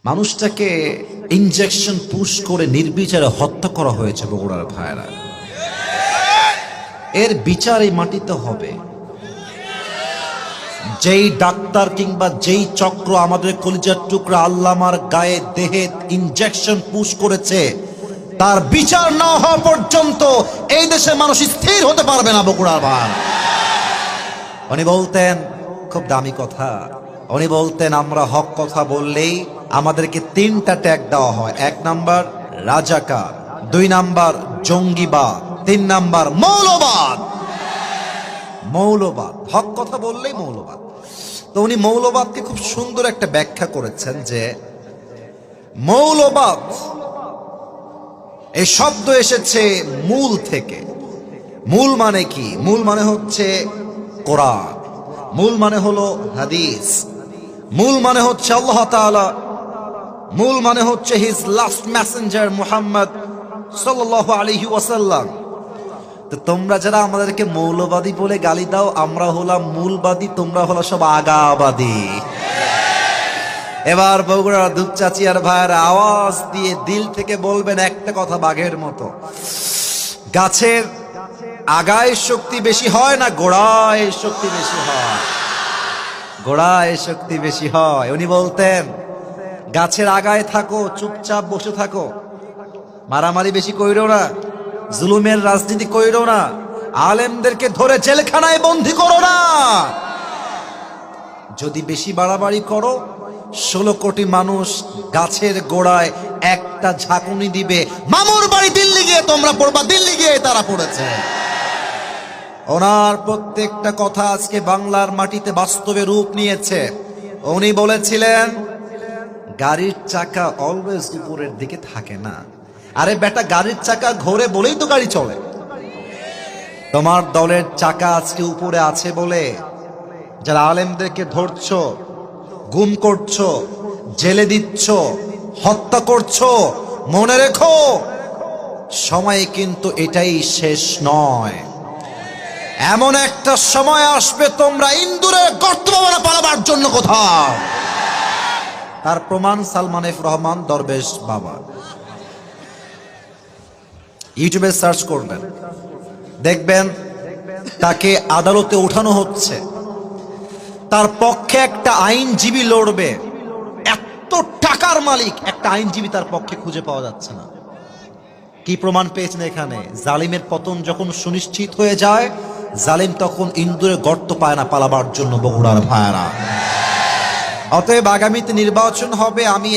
মানুষটাকে injection push করে নির্বিচারে হত্যা করা হয়েছে বগুড়ার ভাইরা। এর বিচার এই মাটিতে হবে। যেই ডাক্তার কিংবা যেই চক্র আমাদের কলিজার টুকরা আল্লামার গায়ে দেহে ইনজেকশন পুশ করেছে, তার বিচার না হওয়া পর্যন্ত এই দেশে মানুষ স্থির হতে পারবে না। বগুড়ার ভাই উনি বলতেন, খুব দামি কথা, উনি বলতেন আমরা হক কথা বললেই আমাদেরকে তিনটা ট্যাগ দেওয়া হয়। ১ নাম্বার রাজাকার, ২ নাম্বার জঙ্গিবাদ, ৩ নাম্বার মৌলবাদ। মৌলবাদ, হক কথা বললেই মৌলবাদ। তো উনি মৌলবাদকে খুব সুন্দর একটা ব্যাখ্যা করেছেন যে মৌলবাদ এই শব্দ এসেছে মূল থেকে। মূল মানে কি? মূল মানে হচ্ছে কোরআন, মূল মানে হলো হাদিস, মূল মানে হচ্ছে আল্লাহ তাআলা, মূল মানে হচ্ছে হিজ লাস্ট মেসেঞ্জার মুহাম্মদ সাল্লাল্লাহু আলাইহি ওয়াসাল্লাম। তো তোমরা যারা আমাদেরকে মৌলবাদী বলে গালি দাও, আমরা হলাম মূলবাদী, তোমরা হলো সব আগাবাদী। এবার বগুড়ার দুপচাচি আর ভাইয়ের আওয়াজ দিয়ে দিল থেকে বলবেন একটা কথা বাঘের মতো, গাছের আগায় শক্তি বেশি হয় না গোড়ায় শক্তি বেশি হয়? গোড়ায় শক্তি বেশি হয়। উনি বলতেন গাছের আগায় থাকো, চুপচাপ বসে থাকো, মারামারি বেশি কইরো না, জুলুমের রাজনীতি কইরো না, আলেমদেরকে ধরে জেলখানায় বন্দী করো না। যদি বেশি বাড়াবাড়ি করো 16 কোটি মানুষ গাছের গোড়ায় একটা ঝাঁকুনি দিবে, মামুর বাড়ি দিল্লি গিয়ে তোমরা পড়বা, দিল্লি গিয়ে তারা পড়েছে। ওনার প্রত্যেকটা কথা আজকে বাংলার মাটিতে বাস্তবে রূপ নিয়েছে। উনি বলেছিলেন গাড়ির চাকা অলওয়েজ উপরের দিকে থাকে না। আরে বেটা, গাড়ির চাকা ঘোরে বলেই তো গাড়ি চলে। তোমার দলের চাকা আজকে উপরে আছে বলে যারা আলেমদেরকে ধরছো, গুম করছো, জেলে দিচ্ছ, হত্যা করছো, মনে রেখো সময় কিন্তু এটাই শেষ নয়। এমন একটা সময় আসবে তোমরা ইন্দুরের গর্ত পালাবার জন্য কোথাও। তার প্রমাণ সালমান এফ রহমান দরবেশ বাবা। ইউটিউবে সার্চ করবেন, দেখবেন তাকে আদালতে ওঠানো হচ্ছে, তার পক্ষে একটা আইনজীবী লড়বে। এত টাকার মালিক একটা আইনজীবী তার পক্ষে খুঁজে পাওয়া যাচ্ছে না। কি প্রমাণ পেয়েছেন এখানে? জালিমের পতন যখন সুনিশ্চিত হয়ে যায়, জালিম তখন ইন্দুরে গর্ত পায় না পালাবার জন্য। বগুড়ার ভাইরা, অতএব আগামীতে নির্বাচন হবে, আমি